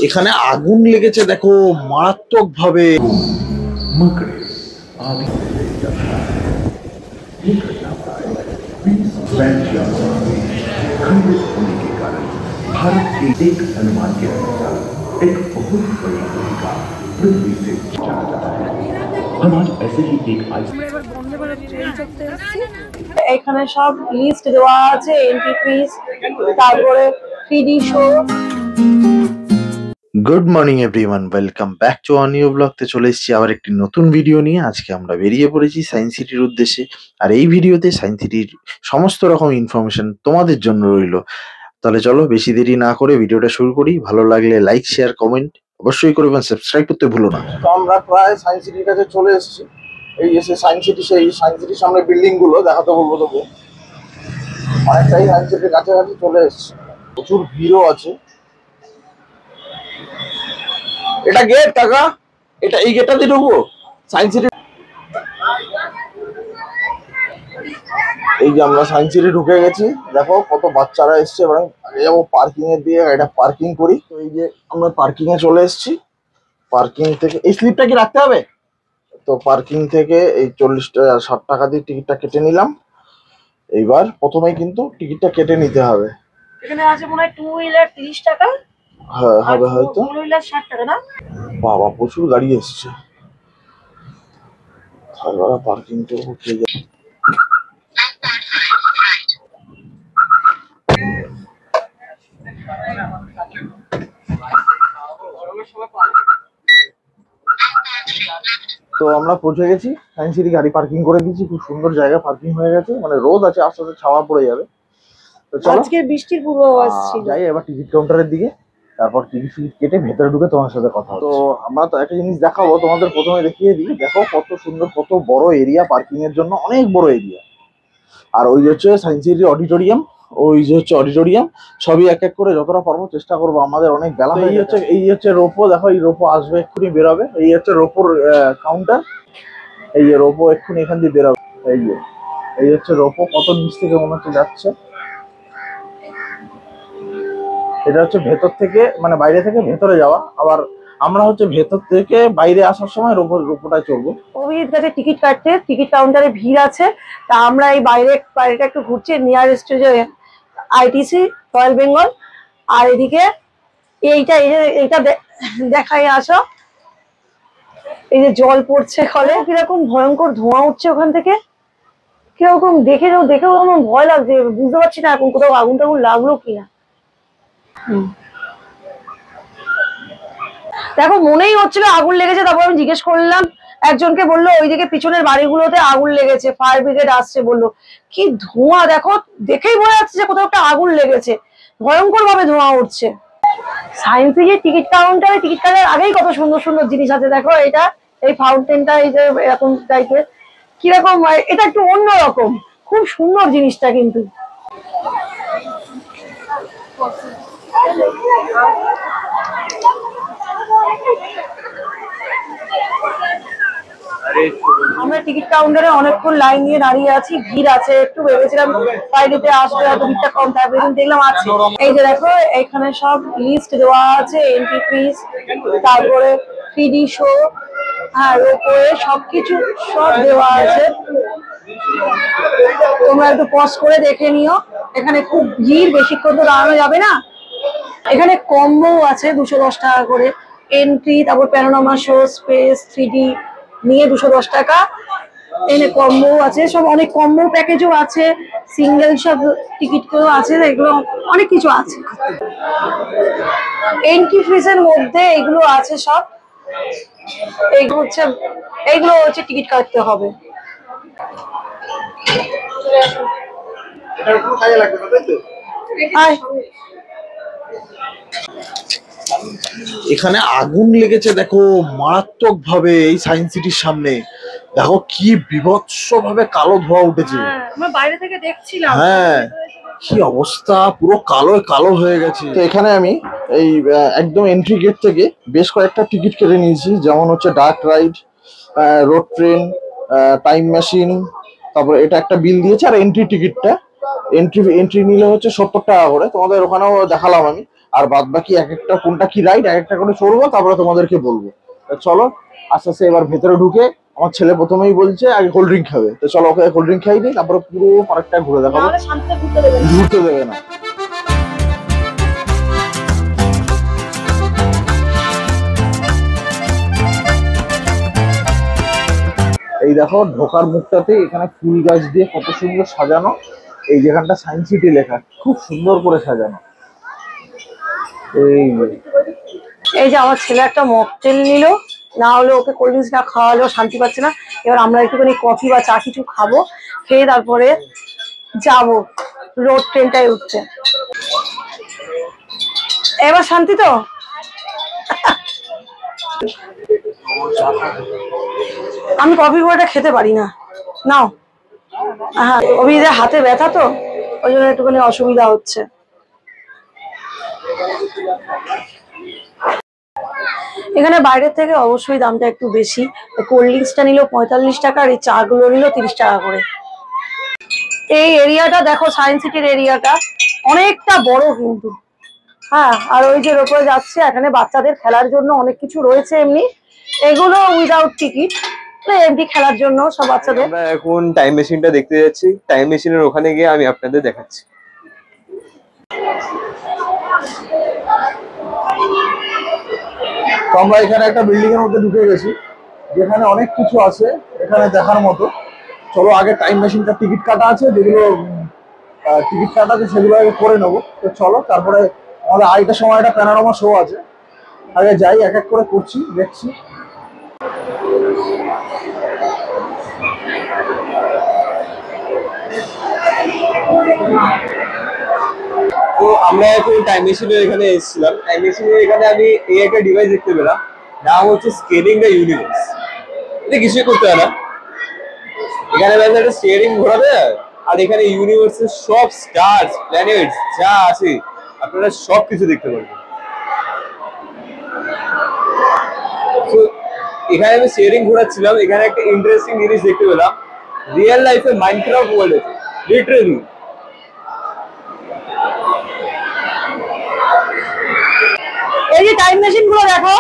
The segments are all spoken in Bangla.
এখানে আগুন লেগেছে দেখো মারাত্মক ভাবে। खंडित होने के कारण भारत के एक अनुमान के अनुसार एक बहुत बड़ी भूमिका पृथ्वी से चला जाता है। हम आज ऐसे ही एक এখানে সব লিস্ট দেওয়া আছে, এন্ট্রি ফিস, তারপরে free show. Good morning everyone, welcome back to a new blog. তে চলে এসেছি আবার একটি নতুন ভিডিও নিয়ে। আজকে আমরা বেরিয়ে পড়েছি সায়েন্স সিটির উদ্দেশ্যে। আর এই ভিডিওতে সায়েন্স সিটির সমস্ত রকম ইনফরমেশন তোমাদের জন্য রইলো। তাহলে চলো বেশি দেরি না করে ভিডিওটা শুরু করি। ভালো লাগলে লাইক, শেয়ার, কমেন্ট অবশ্যই করবেন, সাবস্ক্রাইব করতে ভুলো না। তো আমরা প্রায় সায়েন্স সিটির কাছে চলে এসেছি। এই এসে সায়েন্স সিটি, সেই সায়েন্স সিটির সামনে বিল্ডিং গুলো দেখাতে বলবো তোকে। অনেকটাই সায়েন্স সিটির কাছাকাছি চলে এসেছি, প্রচুর ভিড়ও আছে। এটা গেট টাকা, এটা এই গেটটা দিয়ে ঢুকবো সায়েন্স সিটি। এই যে আমরা সায়েন্স সিটি ঢুকে গেছি, দেখো কত বাচ্চারা এসছে। এবার আগে যাবো পার্কিং এর দিয়ে, গাড়িটা পার্কিং করি। তো এই যে আমরা পার্কিং এ চলে এসেছি। পার্কিং থেকে এই স্লিপটা কি রাখতে হবে? তো পার্কিং থেকে এই 60 টাকা দিয়ে টিকিটটা কেটে নিলাম। এইবার প্রথমেই কিন্তু টিকিটটা কেটে নিতে হবে। এখানে আছে মনে হয় 2 হুইলার 30 টাকা। হ্যাঁ হবে হয়তো। 4 হুইলার 60 টাকা না? বাবা প্রচুর গাড়ি এসছে। তারপরে পার্কিং তো হচ্ছে। তো আমরা পৌঁছে গেছি সায়েন্স সিটি, গাড়ি পার্কিং করে দিয়েছি। খুব সুন্দর জায়গা পার্কিং হয়ে গেছে, মানে রোদ আছে, আস্তে আস্তে ছাওয়া পড়ে যাবে। তো চলো আজকে বৃষ্টির পূর্বাভাস ছিল। যাই এবার টিকিট কাউন্টারের দিকে, তারপর টিকিট কেটে ভেতরে ঢুকে তোমার সাথে কথা হবে। তো আমরা তো একটা জিনিস দেখাবো তোমাদের, প্রথমে দেখিয়ে দিই। দেখো কত সুন্দর, কত বড় এরিয়া পার্কিং এর জন্য, অনেক বড় এরিয়া। আর ওই যে হচ্ছে সায়েন্স সিটি অডিটোরিয়াম, ওই যে হচ্ছে অডিটোরিয়াম। সবই এক এক করে যতটা পারবো চেষ্টা করবো। আমাদের অনেক বেলা হয়ে গেছে। এই হচ্ছে রোপো, দেখো এই রোপো আসবে, এক্ষুনি বেরোবে। এই হচ্ছে রোপোর কাউন্টার। এই যে রোপো এক্ষুনি এখান দিয়ে বেরোবে। এই হচ্ছে রোপো, কত নিচ থেকে মনে হচ্ছে যাচ্ছে। এটা হচ্ছে ভেতর থেকে, মানে বাইরে থেকে ভেতরে যাওয়া। আবার আমরা হচ্ছে ভেতর থেকে বাইরে আসার সময় রোপোটায় চড়বো। অভিজিৎ কাছে টিকিট কাটতে, টিকিট কাউন্টারে ভিড় আছে। তা আমরা এই বাইরেটা একটু ঘুরছি, নিয়ারেস্ট যে আইটিসি রয়্যাল বেঙ্গল। আর এদিকে এইটা দেখাই আসো। এই যে জল পড়ছে কলে, কিরকম ভয়ঙ্কর ধোঁয়া উঠছে ওখান থেকে। কিরকম দেখেও আমার ভয় লাগছে, বুঝতে পারছি না এখন কোথাও আগুন টাগুন লাগলো কিনা। দেখো মনেই হচ্ছিল আগুন লেগেছে। তারপর আমি জিজ্ঞেস করলাম একজনকে, বললো ওইদিকে পিছনের বাড়িগুলোতে আগুন লেগেছে, ফায়ার ব্রিগেড আসছে বললো। কি ধোঁয়া দেখো, দেখেই বোঝা যাচ্ছে যে কোথাও একটা আগুন লেগেছে। ভয়ঙ্কর ভাবে ধোঁয়া উঠছে। সায়েন্স সিটির টিকিট কাটার আগেই কত সুন্দর সুন্দর জিনিস আছে। দেখো এটা, এই ফাউন্টেনটা, এই যে এরকম টাইপের, কিরকম এটা একটু অন্যরকম, খুব সুন্দর জিনিসটা কিন্তু। আমরা টিকিট কাউন্টারে অনেকক্ষণ লাইন দিয়ে দাঁড়িয়ে আছি, ভিড় আছে একটু। ভেবেছিলাম ফ্রাইডেতে আসবে, হয়তো ভিড়টা কম থাকবে, কিন্তু দেখলাম আছে। এই যে দেখো এখানে সব লিস্ট দেওয়া আছে, এন্ট্রি ফিস, তারপরে ফ্রি শো, হ্যাঁ রোপওয়ে, সবকিছু সব দেওয়া আছে। তোমরা একটু পজ করে দেখে নিও। এখানে খুব ভিড়, বেশিক্ষণ তো দাঁড়ানো যাবে না। এখানে কম্বো আছে 210 টাকা করে এন্ট্রি, তারপর প্যানোরামা শো, স্পেস, 3D নিয়ে 210 টাকা। এখানে কম্বো আছে, সব অনেক কম্বো প্যাকেজও আছে, সিঙ্গেল সব টিকিট গুলো আছে, এগুলো অনেক কিছু আছে। এন্ট্রি ফিসের মধ্যে এগুলো আছে সব। এইগুলো হচ্ছে টিকিট কাটতে হবে। এখানে আগুন লেগেছে দেখো মারাত্মক ভাবে এই সায়েন্স সিটির সামনে। দেখো কি বিভৎস ভাবে কালো ধোঁয়া উঠেছে। আমরা বাইরে থেকে দেখছিলাম। হ্যাঁ কি অবস্থা, পুরো কালো কালো হয়ে গেছে। তো এখানে আমি এই একদম এন্ট্রি গেট থেকে বেশ কয়েকটা টিকিট কেটে নিয়েছি, যেমন হচ্ছে dark ride, road train, time machine. তারপর এটা একটা বিল দিয়েছে। আর এন্ট্রি টিকিটটা, এন্ট্রি নিলে হচ্ছে 70 টাকা করে। তোমাদের ওখানেও দেখালাম আমি। আর বাদ বাকি এক একটা কোনটা কি রাইড এক একটা করে চড়বো, তারপরে তোমাদেরকে বলবো। চলো আস্তে আস্তে এবার ভেতরে ঢুকে, আমার ছেলে প্রথমেই বলছে আগে কোল্ড ড্রিঙ্ক খাবে, তো চলো ওকে কোল্ড ড্রিঙ্ক খাই দিই, তারপরে পুরো পার্কটা ঘুরে দেখাবো। ঘুরতে দেবে না। এই দেখো ঢোকার মুখটাতে এখানে ফুল গাছ দিয়ে কত সুন্দর সাজানো, এই যেখানটা সায়েন্স সিটি লেখা, খুব সুন্দর করে সাজানো। এই যে আমার ছেলে একটা মকটেল নিল, না হলে ওকে কোল্ড ড্রিঙ্কস না খাওয়ালেও শান্তি পাচ্ছে না। এবার আমরা একটুখানি কফি বা চা কিছু খাবো, খেয়ে তারপরে যাবো, রোড ট্রেনটায় উঠছে। এবার শান্তি তো? আমি কফি বড়টা খেতে পারি না, নাও। হ্যাঁ অভিজিতের হাতে ব্যথা তো, ওই জন্য একটুখানি অসুবিধা হচ্ছে। এখানে বাইরের থেকে অবশ্যই দামটা একটু বেশি, কোল্ড ড্রিঙ্কসটা নিল 45 টাকা, আর এই চা গুলো নিল 30 টাকা করে। এই এরিয়াটা দেখো, সায়েন্স সিটির এরিয়াটা অনেকটা বড় কিন্তু। হ্যাঁ, আর ওই যে ওপরে যাচ্ছে, এখানে বাচ্চাদের খেলার জন্য অনেক কিছু রয়েছে এমনি, এগুলো উইদাউট টিকিট, এমনি খেলার জন্য সব বাচ্চাদের। আমরা এখন টাইম মেশিনটা দেখতে যাচ্ছি, টাইম মেশিনের ওখানে গিয়ে আমি আপনাদের দেখাচ্ছি। তো আমরা এখানে একটা বিল্ডিং এর মধ্যে ঢুকে গেছি, যেখানে অনেক কিছু আছে এখানে দেখার মতো। চলো আগে টাইম মেশিনটা টিকিট কাটা আছে, যেগুলো টিকিট কাটা আছে সেগুলো আগে করে নেবো। তো চলো, তারপরে আমাদের আড়াইটার সময় একটা প্যানোরামা শো আছে, আগে যাই, এক এক করে করছি, দেখছি। তো আমরা এখন টাইম মেশিনের এখানে এসেছিলাম, টাইম মেশিনের এখানে আমি এই একটা ডিভাইস দেখতে পেলাম, নাম হচ্ছে স্কেলিং দ্য ইউনিভার্স। এটা কিছুই করতে হয় না, এখানে একটা স্টিয়ারিং ঘোরাবে, আর এখানে ইউনিভার্সের সব স্টার্স, প্ল্যানেটস যা আছে আপনারা সব কিছু দেখতে পারবেন। তো এখানে আমি স্টিয়ারিং ঘোরাচ্ছিলাম, এখানে একটা ইন্টারেস্টিং জিনিস দেখতে পেলাম, রিয়েল লাইফে মাইনক্রাফট ওয়ার্ল্ড আছে, লিটারালি। এই যে টাইম মেশিন গুলো দেখো,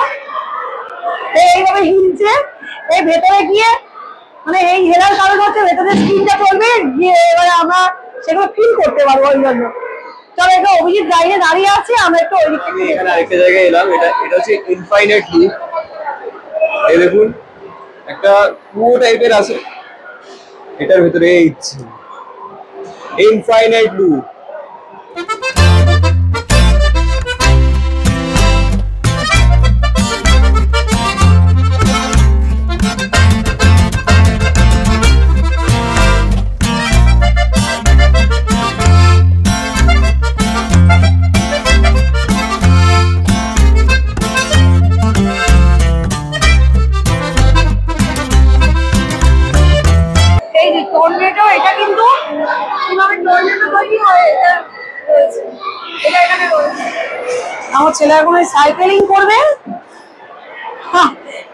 এইভাবে হিলছে, এই ভেতরে গিয়ে মানে এই হেলার কারণ হচ্ছে ভেতরে স্ক্রিনটা চলবে, গিয়ে এবারে আমরা সেগুলো ফিল করতে পারবো। ওই জন্য চলো, একটা অভিজিৎ গাড়িতে দাঁড়িয়ে আছে, আমরা একটু ওই দিক থেকে এখানে আরেকটা জায়গায় এলাম, এটা হচ্ছে ইনফাইনাইট লুপ। এই দেখুন একটা কুয়ো টাইপের আছে, এটার ভেতরে ইনফাইনাইট লুপ। এই যে টর্নেডো, এটা কিন্তু কিভাবে টর্নেডো তৈরি হয় এটা রয়েছে, এটা এখানে রয়েছে। আমার ছেলে এখন সাইকেলিং করবে,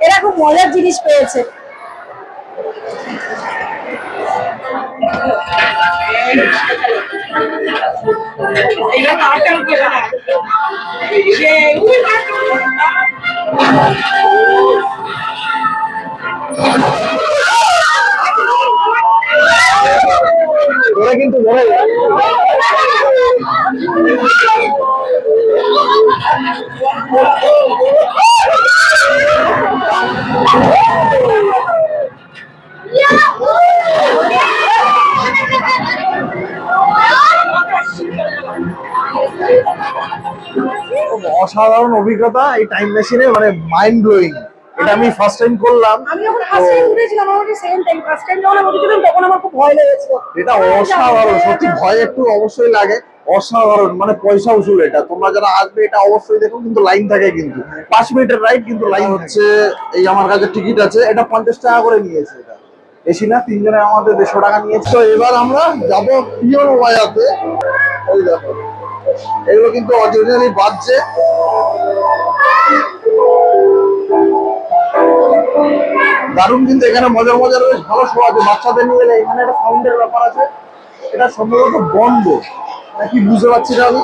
এরা খুব মজার জিনিস পেয়েছে। ওরা কিন্তু ধরে অসাধারণ অভিজ্ঞতা এই টাইম মেশিনে, মানে মাইন্ড ব্লোয়িং। এটা আমি ফার্স্ট টাইম করলাম। আমি যখন ফার্স্ট টাইম উঠেছিলাম, আমার সেম টাইম ফার্স্ট টাইম যখন উঠেছিলাম, তখন আমার খুব ভয় লেগেছিল। এটা অসাধারণ, সত্যি ভয় একটু অবশ্যই লাগে, অসাধারণ, মানে পয়সা উসুল। এটা তোমরা যারা আসবে এটা অবশ্যই দেখো, কিন্তু লাইন থাকে, কিন্তু 5 মিনিটের রাইড, কিন্তু লাইন হচ্ছে। এই আমার কাছে টিকিট আছে, এটা 50 টাকা করে নিয়েছে, এটা বেশি না, তিনজনে আমাদের 150 টাকা নিয়েছে। তো এবার আমরা যাবো পিওর ওয়াইতে। এই দেখো এগুলো কিন্তু অরিজিনালি বাজছে, দারুণ। কিন্তু এখানে মজার মজার বেশ ভালো শো আছে, বাচ্চাদের নিয়ে এলে। এখানে একটা সাউন্ডের ব্যাপার আছে, এটা সম্ভবত বন্ধ নাকি বুঝতে পারছি না আমি।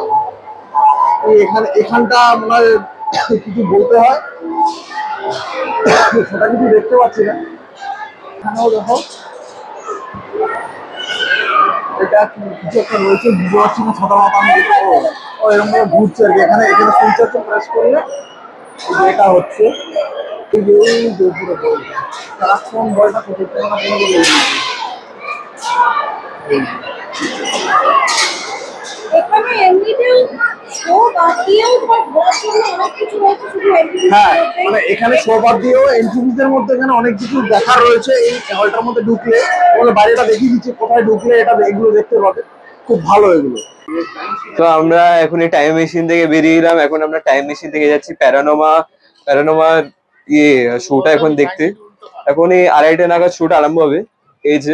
এখানটা মনে হয় কিছু বলতে হয়, সেটা কিছু দেখতে পাচ্ছি না। এখানেও দেখো এটা কিছু একটা রয়েছে, বুঝতে পারছি না, ছোট মাথা আমি ও এরকম ভাবে ঘুরছে আর কি। এখানে এখানে সুইচটা প্রেস করলে এটা হচ্ছে এই যে পুরো বলটা সারাক্ষণ বলটা প্রত্যেকটা এখানে এমনিতেও শো বাদ দিয়েও তোমার ঘোরার জন্য অনেক কিছু রয়েছে, শুধু হ্যাঁ, মানে এখানে শো বাদ দিয়েও এন্ট্রিজের মধ্যে এখানে অনেক কিছু দেখা রয়েছে। এই হলটার মধ্যে ঢুকলে তোমাদের বাড়িটা দেখিয়ে দিচ্ছে, কোথায় ঢুকলে এটা এগুলো দেখতে পাবে, খুব ভালো এগুলো। তো আমরা এখন এই টাইম মেশিন থেকে বেরিয়ে এলাম, এখন আমরা টাইম মেশিন থেকে যাচ্ছি প্যারানোমার শোটা এখন দেখতে। এখন এই 2:30 নাগাদ শোটা আরম্ভ হবে। এই যে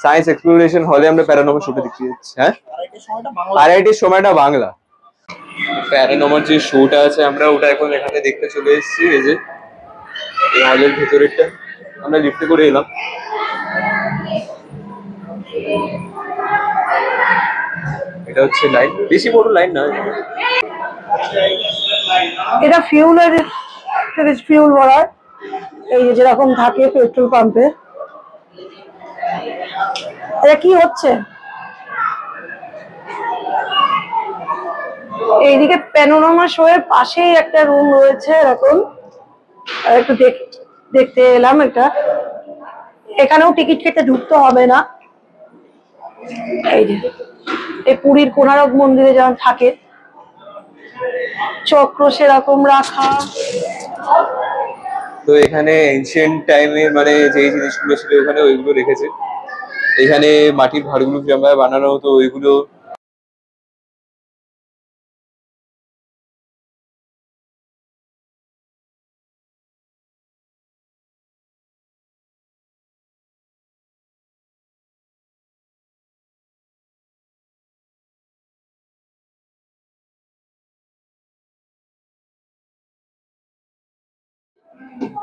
সায়েন্স এক্সপ্লোরেশন হলে আমরা প্যারানোমা শোটা দেখতে যাচ্ছি। হ্যাঁ, 2:30 সময়টা বাংলা। প্যারানোমার যে শোটা আছে আমরা ওটা এখন এখানে দেখতে চলে এসেছি। এই যে এই হলের ভেতরেরটা আমরা লিফটে করে এলাম। এটা হচ্ছে লাইন, বেশি বড় লাইন না। এটা ফিউলের ফিউল ভরার, এই যে যেরকম থাকে পেট্রোল পাম্পে। এটা কি হচ্ছে? এইদিকে প্যানোরামা শো এর পাশেই একটা রুম রয়েছে এরকম, আর একটু দেখতে এলাম এটা। এখানেও টিকিট কেটে ঢুকতে হবে না। এই যে এই পুরীর কোণারক মন্দিরে যেমন থাকে চক্র সেরকম রাখা। তো এখানে এনশিয়েন্ট টাইমের মানে যেই জিনিসগুলো ছিল ওখানে ওইগুলো রেখেছে। এখানে মাটির ঘরগুলো কিরকম ভাবে বানানো হতো ওইগুলো।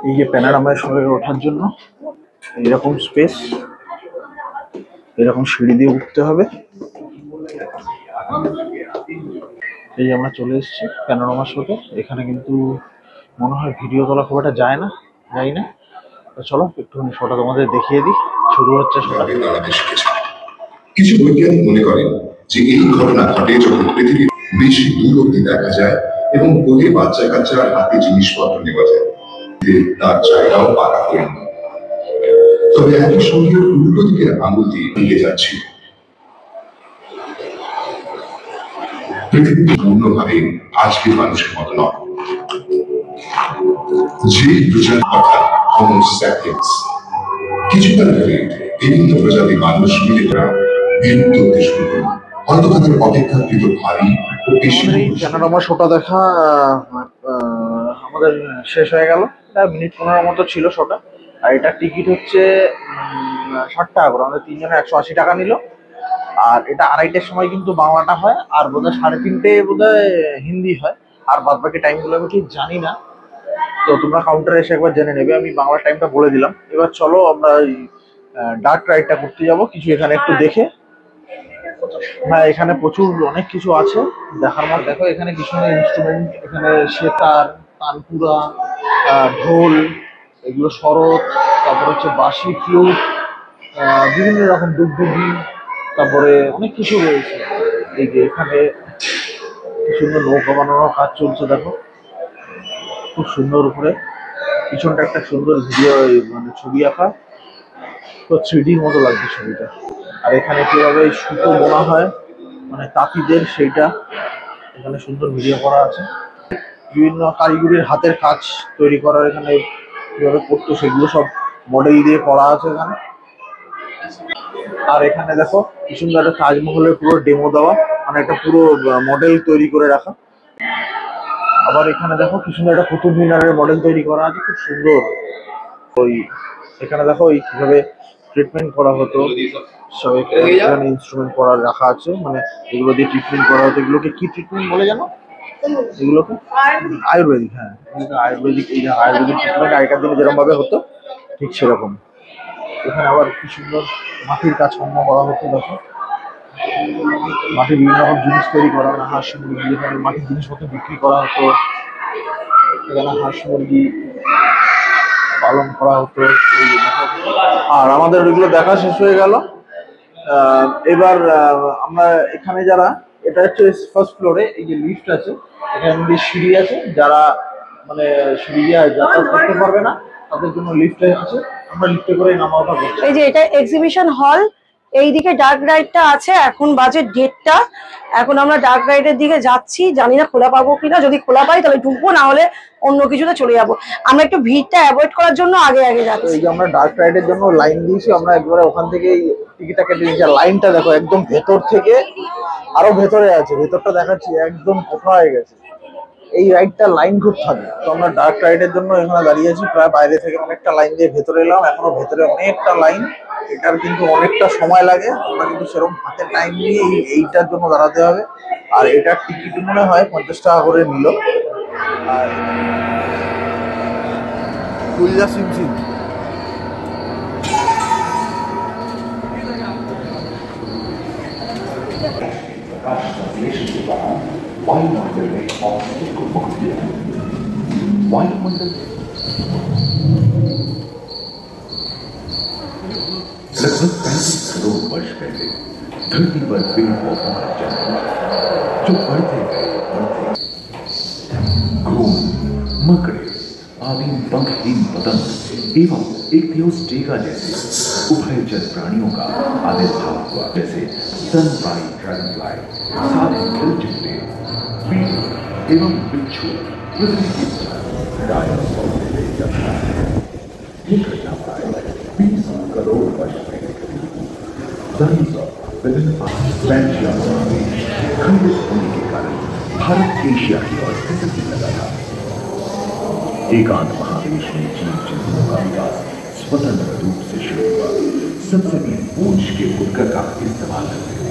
এই যে প্যানোরামায় শোয়ে ওঠার জন্য এরকম স্পেস, এরকম সিঁড়ি দিয়ে উঠতে হবে। এই যে আমরা চলে এসেছি প্যানোরামা শোতে। এখানে কিন্তু মনে হয় ভিডিও তোলা খুব একটা যায় না, যাই না। তো চলো একটুখানি শোটা তোমাদের দেখিয়ে দিই। শুরু হচ্ছে শোটা। কিছু বৈজ্ঞানিক মনে করেন যে এই ঘটনা ঘটে যখন পৃথিবীর বেশি দূর অব্দি দেখা যায় এবং কোলে বাচ্চা কাচ্চার হাতে জিনিসপত্র নেওয়া যায়, তার জায়গাও পাকা হয়ে না। তবে একই সঙ্গে উল্টো দিকের আঙুল দিয়ে এগিয়ে যাচ্ছিল। পৃথিবী পূর্ণভাবে আজকের মানুষের মতো নয়। যে প্রজাতি অর্থাৎ হোমো স্যাপিয়েন্স কিছুকাল ধরে বিভিন্ন প্রজাতির মানুষ মিলে তারা বিলুপ্ত হতে শুরু করে, হয়তো তাদের অপেক্ষাকৃত ভারী ও বেশি। প্যানোরামা শোটা দেখা আমাদের শেষ হয়ে গেল। এটা মিনিট 15 মতো ছিল শোটা। আর এটা টিকিট হচ্ছে 60 টাকা করে, আমাদের তিনজনে 180 টাকা নিল। আর এটা 2:30টার সময় কিন্তু বাংলাটা হয়, আর বোধহয় 3:30 বোধহয় হিন্দি হয়। আর বাদ বাকি টাইমগুলো আমি ঠিক জানি না, তো তোমরা কাউন্টারে এসে একবার জেনে নেবে। আমি বাংলা টাইমটা বলে দিলাম। এবার চলো আমরা এই ডার্ক রাইডটা করতে যাব কিছু এখানে একটু দেখে। হ্যাঁ, এখানে প্রচুর অনেক কিছু আছে দেখার মতো। দেখো এখানে কিছু ইনস্ট্রুমেন্ট, এখানে সেতার, তানপুরা, ঢোল, এগুলো শরৎ, তারপর হচ্ছে বাঁশি, ফ্লুট, বিভিন্ন রকম ডুগডুগি, তারপরে অনেক কিছু রয়েছে। এই যে এখানে কি সুন্দর নৌকা বানানোর কাজ চলছে, দেখো খুব সুন্দর। উপরে পিছনটা একটা সুন্দর ভিডিও মানে ছবি আঁকা, তো 3Dর মতো লাগছে ছবিটা। আর এখানে কিভাবে সুতো বোনা হয় মানে তাঁতিদের, সেইটা এখানে সুন্দর ভিডিও করা আছে। বিভিন্ন কারিগরির হাতের কাজ তৈরি করার এখানে কিভাবে করতো সেগুলো সব মডেল দিয়ে করা আছে এখানে। আর এখানে দেখো কি সুন্দর একটা তাজমহলের পুরো ডেমো দেওয়া, মানে একটা পুরো মডেল তৈরি করে রাখা। আবার এখানে দেখো কি সুন্দর একটা কুতুব মিনারের মডেল তৈরি করা আছে, খুব সুন্দর। ওই এখানে দেখো ওই কিভাবে ট্রিটমেন্ট করা হতো সব এখানে ইনস্ট্রুমেন্ট করা রাখা আছে, মানে এগুলো দিয়ে ট্রিটমেন্ট করা হতো। এগুলোকে কি ট্রিটমেন্ট বলে জানো? এগুলোকে আয়ুর্বেদিক। হ্যাঁ, আয়ুর্বেদিক। এই যে আয়ুর্বেদিক ট্রিটমেন্ট আগেকার দিনে যেরকম ভাবে হতো ঠিক সেরকম। এখানে আবার কি সুন্দর মাটির কাজকর্ম করা হতো, দেখো মাটির বিভিন্ন রকম জিনিস তৈরি করা হয়, হাঁস মুরগি, এখানে মাটির জিনিসপত্র বিক্রি করা হতো, এখানে হাঁস মুরগি পালন করা হতো। আর আমাদের ওইগুলো দেখা শেষ হয়ে গেল। এবার আমরা এখানে যারা, এটা হচ্ছে ফার্স্ট ফ্লোরে, এই যে লিফট আছে, এখানে দিয়ে সিঁড়ি আছে, যারা মানে সিঁড়ি দিয়ে যাতায়াত করতে পারবে না তাদের জন্য লিফটে আছে, আমরা লিফটে করে নামা ওঠা করছি। এই যে এটা এক্সিবিশন হল, এইদিকে ডার্ক রাইডটা আছে, এখন বাজে 1:30। এখন আমরা ডার্ক রাইডের দিকে যাচ্ছি, জানি না খোলা পাবো কিনা, যদি খোলা পাই তাহলে ঢুকবো, না হলে অন্য কিছুতে চলে যাবো। আমরা একটু ভিড়টা অ্যাভয়েড করার জন্য আগে আগে যাচ্ছি। এই যে আমরা ডার্ক রাইডের জন্য লাইন দিয়েছি, আমরা একবারে ওখান থেকে টিকিটটা কেটে নিয়েছি। লাইনটা দেখো একদম ভেতর থেকে আরো ভেতরে আছে, ভেতরটা দেখাচ্ছি একদম কোথা হয়ে গেছে। এই রাইডটা লাইন খুব থাকে, তো আমরা ডার্ক রাইডের জন্য এখানে দাঁড়িয়ে আছি। প্রায় বাইরে থেকে অনেকটা লাইন দিয়ে ভেতরে এলাম, এখনো ভেতরে অনেকটা লাইন, এটার কিন্তু অনেকটা সময় লাগে। আমরা কিন্তু সেরকম হাতে টাইম নিয়ে এইটার জন্য দাঁড়াতে হবে। আর এটার টিকিট মনে হয় 50 টাকা করে নিল। আর কুলজা সিমসিম वायुमंडल में ऑक्सीजन को मुक्त किया। वायुमंडल लगभग 35 करोड़ वर्ष पहले धरती पर पेड़ पौधों का जन्म हुआ, जो बढ़ते गए घूम, मकड़े आदि पंखहीन पतंग एवं इक्थियोस्टेगा जैसे उभयचर प्राणियों का आविर्भाव हुआ, जैसे सनफ्लाई, ड्रैगनफ्लाई, सारे जलचिट्टे, बीटल एवं बिच्छू पृथ्वी की डायनासोर से लेकर ये घटना प्राय 20 करोड़ वर्ष पहले डायनासोर विभिन्न पैंशिया में खंडित होने के कारण भारत एशिया की ओर खिसकने लगा था। एकांत महादेश में जीव जंतुओं का विकास स्वतंत्र रूप से शुरू हुआ। सबसे भी पूंछ के उपकर का इस्तेमाल करते थे।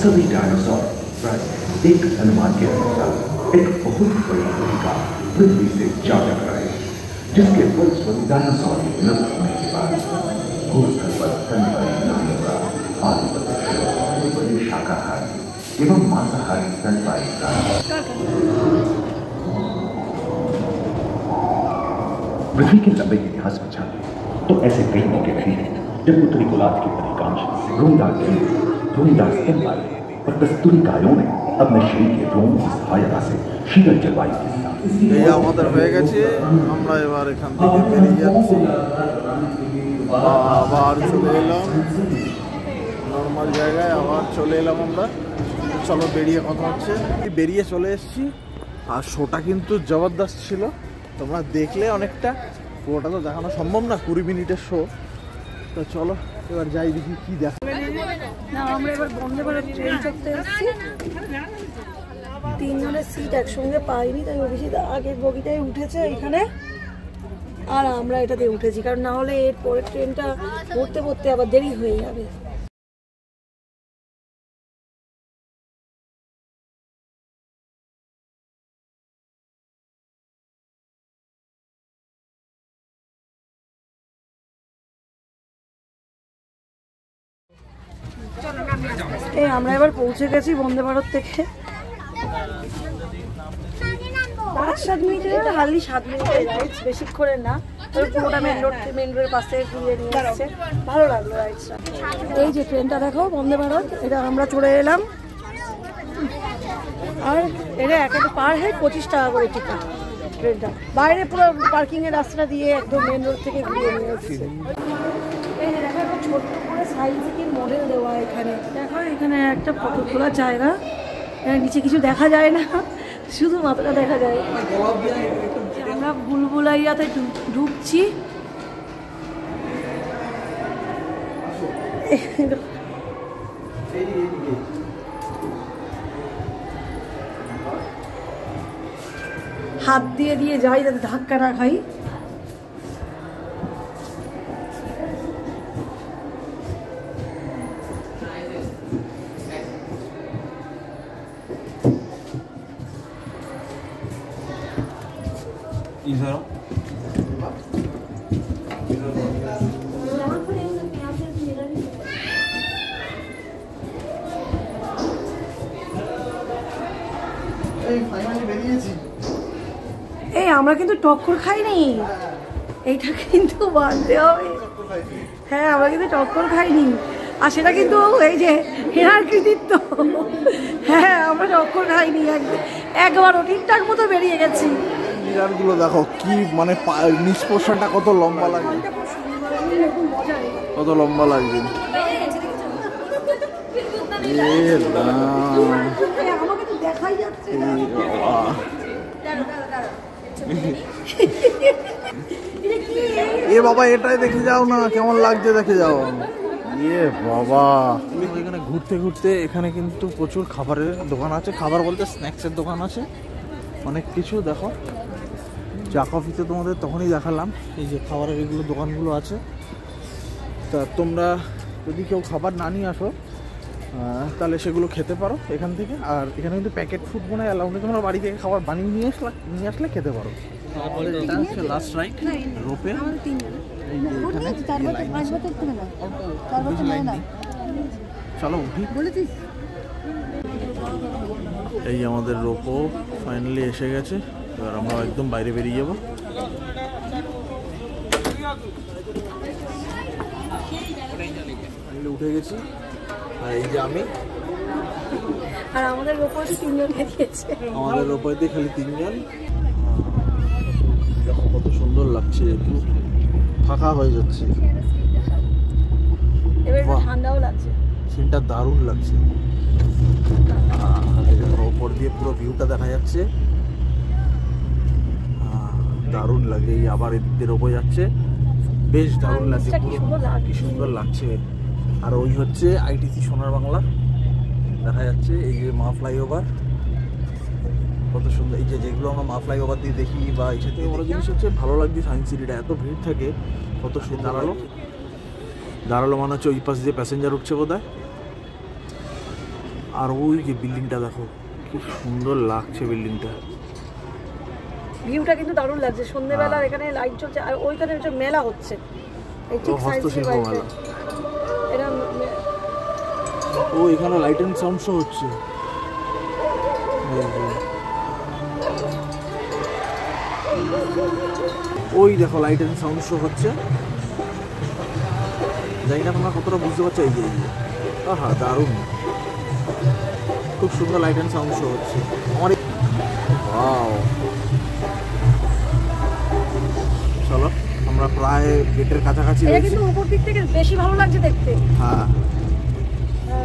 सभी डायनासोर प्राय एक अनुमान के अनुसार एक बहुत बड़ी भूमिका पृथ्वी से जा टकराए, जिसके फलस्वरूप डायनासोर के विलुप्त होने के बाद भूस्थल पर स्तनधारी प्राणियों का आधिपत्य शुरू हुआ। बड़े शाकाहारी एवं मांसाहारी स्तनपायी प्राणी पृथ्वी के लंबे इतिहास में झांके तो ऐसे कई मौके थे जब उत्तरी गोलार्ध की अधिकांश रोमदार स्तनपायी और कस्तूरी गायों ने अपने शरीर के रोम की सहायता से शीतल जलवायु के साथ এই আমাদের হয়ে গেছে। আমরা এবার এখান থেকে বেরিয়ে যাচ্ছি, আবার চলে এলাম নর্মাল জায়গায়, আবার চলে এলাম আমরা। চলো বেরিয়ে কথা হচ্ছে। বেরিয়ে চলে এসেছি, আর শোটা কিন্তু জবরদস্ত ছিল, তোমরা দেখলে অনেকটা। পুরোটা তো দেখানো সম্ভব না, 20 মিনিটের শো। তো চলো এবার যাই, দেখি কি দেখা। না, আমরা এবার বন্দে ভারত ট্রেন চড়তে এসেছি। 3 জনের সিট একসঙ্গে পাইনি, তাই অভিজিৎ আগের বগিটাই উঠেছে এখানে, আর আমরা এটাতে উঠেছি, কারণ না হলে এর পরের ট্রেনটা পড়তে পড়তে আবার দেরি হয়ে যাবে। আমরা এবার পৌঁছে গেছি বন্দে ভারত থেকে। 5-7 মিনিটের, হার্ডলি 7 মিনিটের রাইড, বেশিক্ষণের না। পুরোটা মেন রোডের পাশ থেকে ঘুরিয়ে নিয়ে আসছে, ভালো লাগলো রাইডটা। এই যে ট্রেনটা দেখো, বন্দে ভারত, এটা আমরা চলে এলাম। আর এটা একটা পার হেড 25 টাকা করে টিকিট। ট্রেনটা বাইরে পুরো পার্কিং এর রাস্তাটা দিয়ে একদম মেন রোড থেকে ঘুরিয়ে নিয়ে আসছে। এই যে দেখো, ছোট্ট করে সাইন্স সিটির মডেল দেওয়া এখানে। দেখো এখানে একটা ফটো তোলার জায়গা, নিচে কিছু দেখা যায় না, শুধু মাথাটা দেখা যায়। আমরা বুলবুলাইয়াতে ঢুকছি। হাত দিয়ে দিয়ে যাই যাতে ধাক্কা না খাই। এই আমরা কিন্তু টক্কর খাইনি, এইটা কিন্তু মানতে হবে। হ্যাঁ আমরা কিন্তু টক্কর খাইনি, আর সেটা কিন্তু এই যে হেনার কৃতিত্ব। হ্যাঁ আমরা টক্কর খাইনি, একবারও ঠিকঠাক মতো বেরিয়ে গেছি। মিরারগুলো দেখো কি মানে নিচ পোর্শনটা কত লম্বা লাগে, কত লম্বা লাগছে। আমাকে তো দেখাই যাচ্ছে না। এ বাবা এটাই দেখে যাও না, কেমন লাগছে দেখে যাও। ইয়ে বাবা, এখানে ঘুরতে ঘুরতে এখানে কিন্তু প্রচুর খাবারের দোকান আছে, খাবার বলতে স্ন্যাক্সের দোকান আছে অনেক কিছু। দেখো চা কফিতে তোমাদের তখনই দেখালাম এই যে খাবারের এগুলো দোকানগুলো আছে। তা তোমরা যদি কেউ খাবার না নিয়ে আসো তাহলে সেগুলো খেতে পারো এখান থেকে। আর এখানে কিন্তু প্যাকেট ফুড মনে হয় অ্যালাউ নেই, তোমরা বাড়ি থেকে খাবার বানিয়ে নিয়ে আসলে খেতে পারো। তারপরে এটা হচ্ছে লাস্ট রাইড রোপে, চলো উঠি। এই আমাদের রোপো ফাইনালি এসে গেছে, এবার আমরা একদম বাইরে বেরিয়ে যাবো। উঠে গেছি, আর এই যে আমি আর আমাদের রোপোতে 3 জন বেরিয়েছে, আমাদের রোপোতে খালি 3 জন। দেখো কত সুন্দর লাগছে, একটু ফাঁকা হয়ে যাচ্ছে, এবার ঠান্ডাও লাগছে, সিনটা দারুণ লাগছে। ওপর দিয়ে পুরো ভিউটা দেখা যাচ্ছে, দারুণ লাগে। এই আবার এদিকের ওপর যাচ্ছে, বেশ দারুণ লাগছে, কি সুন্দর লাগছে। আর ওই হচ্ছে আইটিসি সোনার বাংলা দেখা যাচ্ছে, এই যে মা ফ্লাইওভার কত সুন্দর। এই যে যেগুলো আমরা মা ফ্লাইওভার দিয়ে দেখি বা এই সাথে বড় জিনিস হচ্ছে ভালো লাগছে সায়েন্স সিটিটা, এত ভিড় থাকে কত সুন্দর। দাঁড়ালো মনে হচ্ছে ওই পাশ দিয়ে প্যাসেঞ্জার উঠছে বোধহয়। আর ওই যে বিল্ডিংটা দেখো কি সুন্দর লাগছে, বিল্ডিংটা ভিউটা কিন্তু দারুণ লাগছে। সন্ধ্যেবেলা এখানে লাইট জ্বলছে, আর ওইখানে হচ্ছে মেলা হচ্ছে, এই ঠিক হস্তশিল্প মেলা। এটা ও এখানে লাইট এন্ড সাউন্ড শো হচ্ছে, ওই দেখো লাইট এন্ড সাউন্ড শো হচ্ছে। জানি না তোমরা কতটা বুঝতে পারছো। এই যে আহা দারুণ, খুব সুন্দর লাইট এন্ড সাউন্ড শো হচ্ছে। আমার ওয়াও, চলো আমরা প্রায় গেটের কাছাকাছি এটা কিন্তু উপর দিক থেকে বেশি ভালো লাগছে দেখতে। হ্যাঁ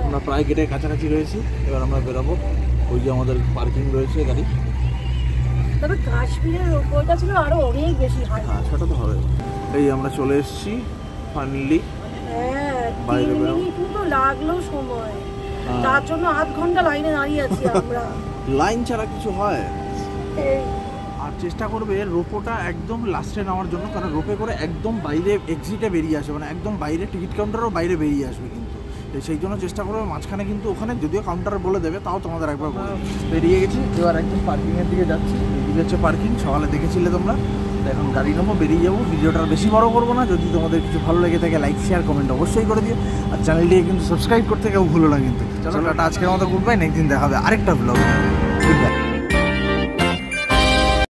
আমরা প্রায় গেটের কাছাকাছি রয়েছি, এবার আমরা বেরোবো। ওই যে আমাদের পার্কিং রয়েছে গাড়ি। তবে কাশ্মীরের ওইটা ছিল আরো অনেক বেশি হাই। হ্যাঁ সেটা তো হবে। এই আমরা চলে এসেছি ফাইনালি বাইরে বেরোবো। কিন্তু লাগলো সময়, তার জন্য আধ ঘন্টা লাইনে দাঁড়িয়ে আছি আমরা। লাইন ছাড়া কিছু হয়। আর চেষ্টা করবে রোপোটা একদম লাস্টে নেওয়ার জন্য, কারণ রোপে করে একদম বাইরে এক্সিটে বেরিয়ে আসবে, মানে একদম বাইরে টিকিট কাউন্টারও বাইরে বেরিয়ে আসবে কিন্তু। সেই জন্য চেষ্টা করবে মাঝখানে, কিন্তু ওখানে যদিও কাউন্টারে বলে দেবে তাও তোমাদের একবার বেরিয়ে গেছি। এবার একদম পার্কিংয়ের দিকে যাচ্ছি, এদিকে হচ্ছে পার্কিং, সকালে দেখেছিলে তোমরা। এখন গাড়ি নেবো, বেরিয়ে যাবো। ভিডিওটা বেশি বড় করবো না, যদি তোমাদের কিছু ভালো লেগে থাকে লাইক শেয়ার কমেন্ট অবশ্যই করে দিও। আর চ্যানেলটিকে কিন্তু সাবস্ক্রাইব করতে কেউ ভুলো না কিন্তু। চলো টাটা, আজকের মতো গুড বাই, নেক্সট দিন দেখা হবে আরেকটা ব্লগ। Good bye.